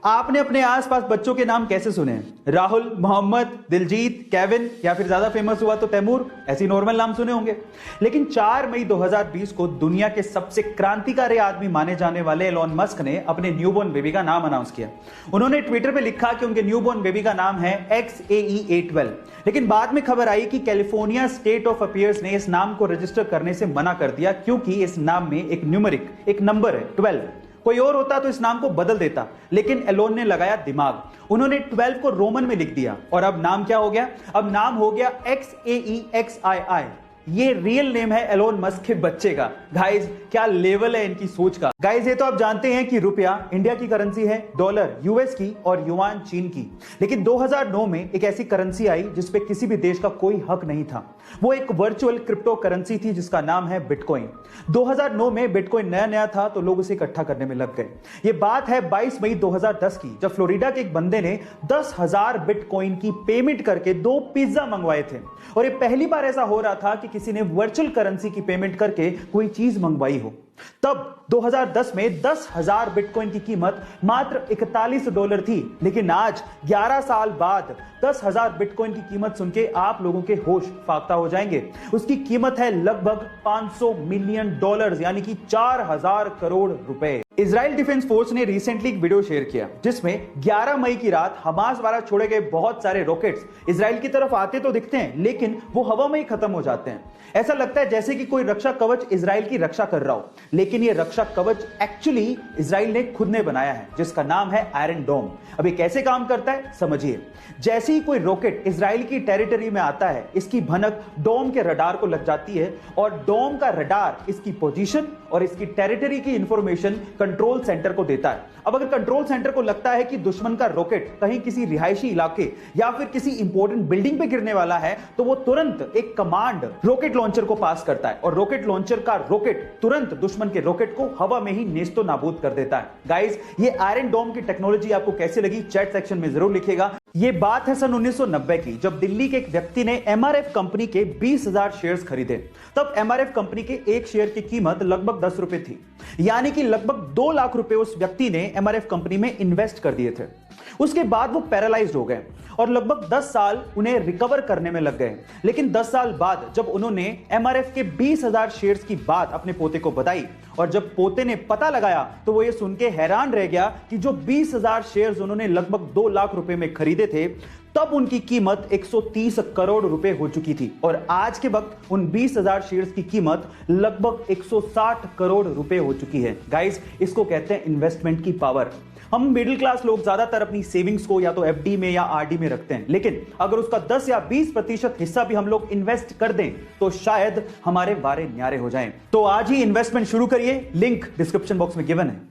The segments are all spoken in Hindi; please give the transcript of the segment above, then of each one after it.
आपने अपने आसपास बच्चों के नाम कैसे सुने हैं? राहुल, मोहम्मद, दिलजीत, केविन या फिर ज्यादा फेमस हुआ तो तैमूर, ऐसी नॉर्मल नाम सुने होंगे। लेकिन 4 मई 2020 को दुनिया के सबसे क्रांतिकारी आदमी माने जाने वाले एलोन मस्क ने अपने न्यूबॉर्न बेबी का नाम अनाउंस किया। उन्होंने ट्विटर पे लिखा कि उनके न्यूबॉर्न बेबी का नाम है XAE-A12। लेकिन बाद में खबर आई कि कैलिफोर्निया स्टेट ऑफ अफेयर्स ने इस नाम को रजिस्टर करने से मना कर दिया, क्योंकि इस नाम में एक न्यूमेरिक, एक नंबर है 12। कोई और होता तो इस नाम को बदल देता, लेकिन एलोन ने लगाया दिमाग। उन्होंने 12 को रोमन में लिख दिया और अब नाम क्या हो गया? अब नाम हो गया XAEXII। ये रियल नेम है एलोन मस्क के बच्चे का। गाइस, क्या लेवल है इनकी सोच का। गाइस, ये तो आप जानते हैं कि रुपया इंडिया की करेंसी है, डॉलर यूएस की और युआन चीन की। लेकिन 2009 में एक ऐसी करेंसी आई जिस पे किसी भी देश का कोई हक नहीं था। वो एक वर्चुअल क्रिप्टो करेंसी थी जिसका नाम है बिटकॉइन। 2009 में बिटकॉइन नया नया था तो लोग उसे इकट्ठा करने में लग गए। ये बात है 22 मई 2010 की, जब फ्लोरिडा के एक बंदे ने 10,000 बिटकॉइन की पेमेंट करके 2 पिज्जा मंगवाए थे। और ये पहली बार ऐसा हो रहा था कि किसी ने वर्चुअल करेंसी की पेमेंट करके कोई चीज मंगवाई हो। तब 2010 में 10,000 बिटकॉइन की कीमत मात्र $41 थी। लेकिन आज 11 साल बाद 10,000 बिटकॉइन की कीमत सुन के आप लोगों के होश फाख्ता हो जाएंगे। उसकी कीमत है लगभग $500 मिलियन, यानी कि 4,000 करोड़ रुपए। इजराइल डिफेंस फोर्स ने रिसेंटली एक वीडियो शेयर किया जिसमें 11 मई की रात हमास द्वारा छोड़े गए बहुत सारे रॉकेट्स इजराइल की तरफ आते तो दिखते हैं, लेकिन वो हवा में ही खत्म हो जाते हैं। ऐसा लगता है जैसे कि कोई रक्षा कवच इजराइल की रक्षा कर रहा हो, लेकिन ये रक्षा कवच एक्चुअली इजराइल ने खुद ने बनाया है, जिसका नाम है आयरन डोम। अब ये कैसे काम करता है समझिए। जैसे ही कोई रॉकेट इजराइल की टेरिटरी में आता है, इसकी भनक डोम के रडार को लग जाती है और डोम का रडार इसकी पोजीशन और इसकी टेरिटरी की इंफॉर्मेशन कंट्रोल सेंटर को देता है। अब अगर कंट्रोल सेंटर को लगता है कि दुश्मन का रॉकेट कहीं किसी रिहायशी इलाके या फिर किसी इंपॉर्टेंट बिल्डिंग पे गिरने वाला है, तो वो तुरंत एक कमांड रॉकेट लॉन्चर को पास करता है और रॉकेट लॉन्चर का रॉकेट तुरंत दुश्मन के रॉकेट को हवा में ही नेस्तो नाबूद कर देता है। गाइस, ये आयरन डोम की टेक्नोलॉजी आपको कैसे लगी चैट सेक्शन में जरूर लिखिएगा। ये बात है सन 1990 की, जब दिल्ली के एक व्यक्ति ने MRF कंपनी के 20,000 शेयर्स खरीदे। तब MRF कंपनी के एक शेयर की कीमत लगभग 10 रुपए थी, यानी कि लगभग 2 लाख रुपए उस व्यक्ति ने MRF कंपनी में इन्वेस्ट कर दिए थे। उसके बाद वो पैरालाइज्ड हो गए और लगभग 10 साल उन्हें रिकवर करने में लग गए। लेकिन 10 साल बाद जब उन्होंने MRF के 20,000 शेयर्स की बात अपने पोते को बताई और जब पोते ने पता लगाया, तो वो ये सुन के हैरान रह गया कि जो 20,000 शेयर्स उन्होंने लगभग 2 लाख रुपए में खरीदे थे, तब उनकी कीमत 130 करोड़ रुपए हो चुकी थी और आज के वक्त उन 20,000 शेयर्स की कीमत लगभग 160 करोड़ रुपए हो चुकी है। गाइस, इसको कहते हैं इन्वेस्टमेंट की पावर। हम मिडिल क्लास लोग ज्यादातर अपनी सेविंग्स को या तो FD में या RD में रखते हैं, लेकिन अगर उसका 10 या 20% हिस्सा भी हम लोग इन्वेस्ट कर दें तो शायद हमारे वारे न्यारे हो जाएं। तो आज ही इन्वेस्टमेंट शुरू करिए, लिंक डिस्क्रिप्शन बॉक्स में गिवन है।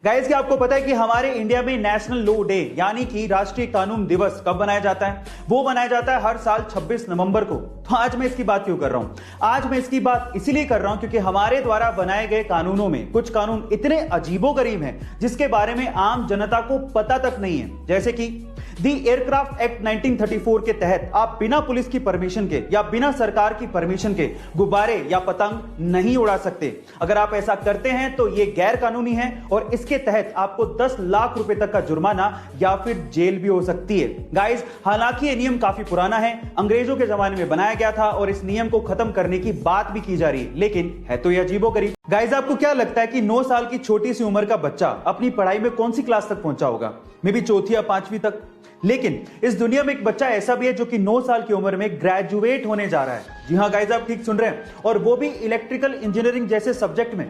गाइस, क्या आपको पता है कि हमारे इंडिया में नेशनल लॉ डे यानी कि राष्ट्रीय कानून दिवस कब बनाया जाता है? वो बनाया जाता है हर साल 26 नवंबर को। तो आज मैं इसकी बात क्यों कर रहा हूं? आज मैं इसकी बात इसलिए कर रहा हूं क्योंकि हमारे द्वारा बनाए गए कानूनों में कुछ कानून इतने अजीबोगरीब हैं जिसके बारे में आम जनता को पता तक नहीं है। जैसे कि दी एयरक्राफ्ट एक्ट 1934 के तहत आप बिना पुलिस की परमिशन के या बिना सरकार की परमिशन के गुब्बारे या पतंग नहीं उड़ा सकते। अगर आप ऐसा करते हैं तो यह गैर कानूनी है और इसके तहत आपको 10 लाख रुपए तक का जुर्माना या फिर जेल भी हो सकती है। गाइस, हालांकि यह नियम काफी पुराना है, अंग्रेजों के जमाने में बनाया गया था और इस नियम को खत्म करने की बात भी की जा रही है, लेकिन है तो यह अजीबोगरीब। गाइस, आपको क्या लगता है कि 9 साल की छोटी सी उम्र का बच्चा अपनी पढ़ाई में कौन सी क्लास तक पहुंचा होगा? मे बी चौथी या 5वीं तक। लेकिन इस दुनिया में एक बच्चा ऐसा भी है जो कि 9 साल की उम्र में ग्रेजुएट होने जा रहा है। जी हां गाइस, आप ठीक सुन रहे हैं, और वो भी इलेक्ट्रिकल इंजीनियरिंग जैसे सब्जेक्ट में।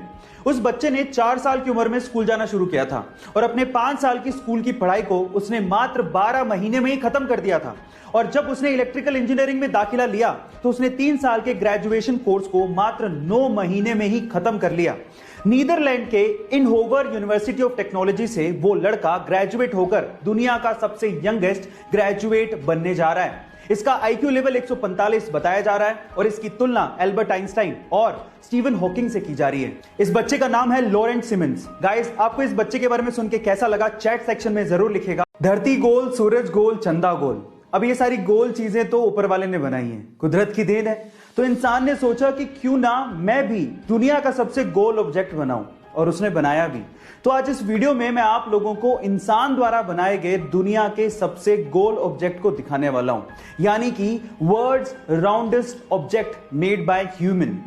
उस बच्चे ने 4 साल की उम्र में स्कूल जाना शुरू किया था और अपने 5 साल की स्कूल की पढ़ाई को उसने मात्र 12 महीने में ही खत्म कर दिया था। और जब उसने इलेक्ट्रिकल इंजीनियरिंग में दाखिला लिया तो उसने 3 साल के ग्रेजुएशन कोर्स को मात्र 9 महीने में ही खत्म कर लिया। नीदरलैंड के इनहोवर यूनिवर्सिटी ऑफ टेक्नोलॉजी से वो लड़का ग्रेजुएट होकर दुनिया का सबसे यंगेस्ट ग्रेजुएट बनने जा रहा है। इसका IQ लेवल 145 बताया जा रहा है और इसकी तुलना एल्बर्ट आइंस्टाइन और स्टीवन हॉकिंग से की जा रही है। इस बच्चे का नाम है लॉरेंट सिमंस। गाइस, आपको इस बच्चे के बारे में सुन के कैसा लगा चैट सेक्शन में जरूर लिखेगा। धरती गोल, सूरज गोल, चंदा गोल। अब ये सारी गोल चीजें तो ऊपर वाले ने बनाई हैं, कुदरत की देन है। तो इंसान ने सोचा कि क्यों ना मैं भी दुनिया का सबसे गोल ऑब्जेक्ट बनाऊं। और उसने बनाया भी। तो आज इस वीडियो में मैं आप लोगों को इंसान द्वारा बनाए गए दुनिया के सबसे गोल ऑब्जेक्ट को दिखाने वाला हूं, यानी कि world's roundest object made by human.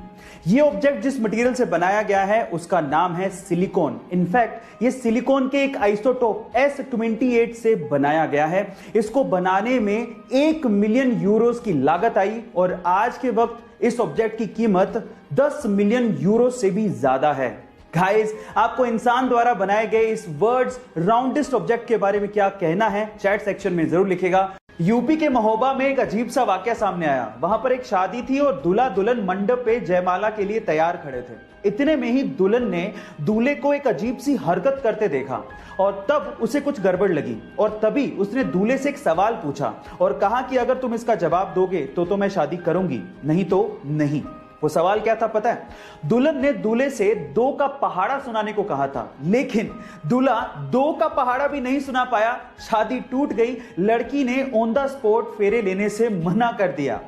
ये ऑब्जेक्ट जिस मटेरियल से बनाया गया है उसका नाम है सिलिकॉन। इनफैक्ट ये सिलिकॉन के एक आइसोटोप S28 से बनाया गया है। इसको बनाने में 1 मिलियन यूरोस की लागत आई और आज के वक्त इस ऑब्जेक्ट की कीमत 10 मिलियन यूरो से भी ज्यादा है। गाइस, आपको इंसान द्वारा बनाए गए इस वर्ल्ड्स राउंडेस्ट ऑब्जेक्ट के बारे में क्या कहना है चैट सेक्शन में जरूर लिखेगा। यूपी के महोबा में एक अजीब सा वाकया सामने आया। वहां पर एक शादी थी और दूल्हा दुल्हन मंडप पे जयमाला के लिए तैयार खड़े थे। इतने में ही दुल्हन ने दूल्हे को एक अजीब सी हरकत करते देखा और तब उसे कुछ गड़बड़ लगी और तभी उसने दूल्हे से एक सवाल पूछा और कहा कि अगर तुम इसका जवाब दोगे तो मैं शादी करूंगी, नहीं तो नहीं। वो सवाल क्या था पता है? दुल्हन ने दूल्हे से 2 का पहाड़ा सुनाने को कहा था, लेकिन दूल्हा 2 का पहाड़ा भी नहीं सुना पाया। शादी टूट गई। लड़की ने ऑन द स्पॉट फेरे लेने से मना कर दिया।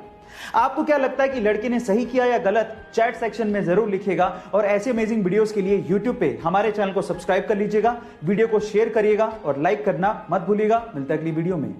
आपको क्या लगता है कि लड़की ने सही किया या गलत? चैट सेक्शन में जरूर लिखिएगा और ऐसे अमेजिंग वीडियोस के लिए YouTube पे हमारे चैनल को सब्सक्राइब कर लीजिएगा, वीडियो को शेयर करिएगा और लाइक करना मत भूलिएगा। मिलता है अगली वीडियो में।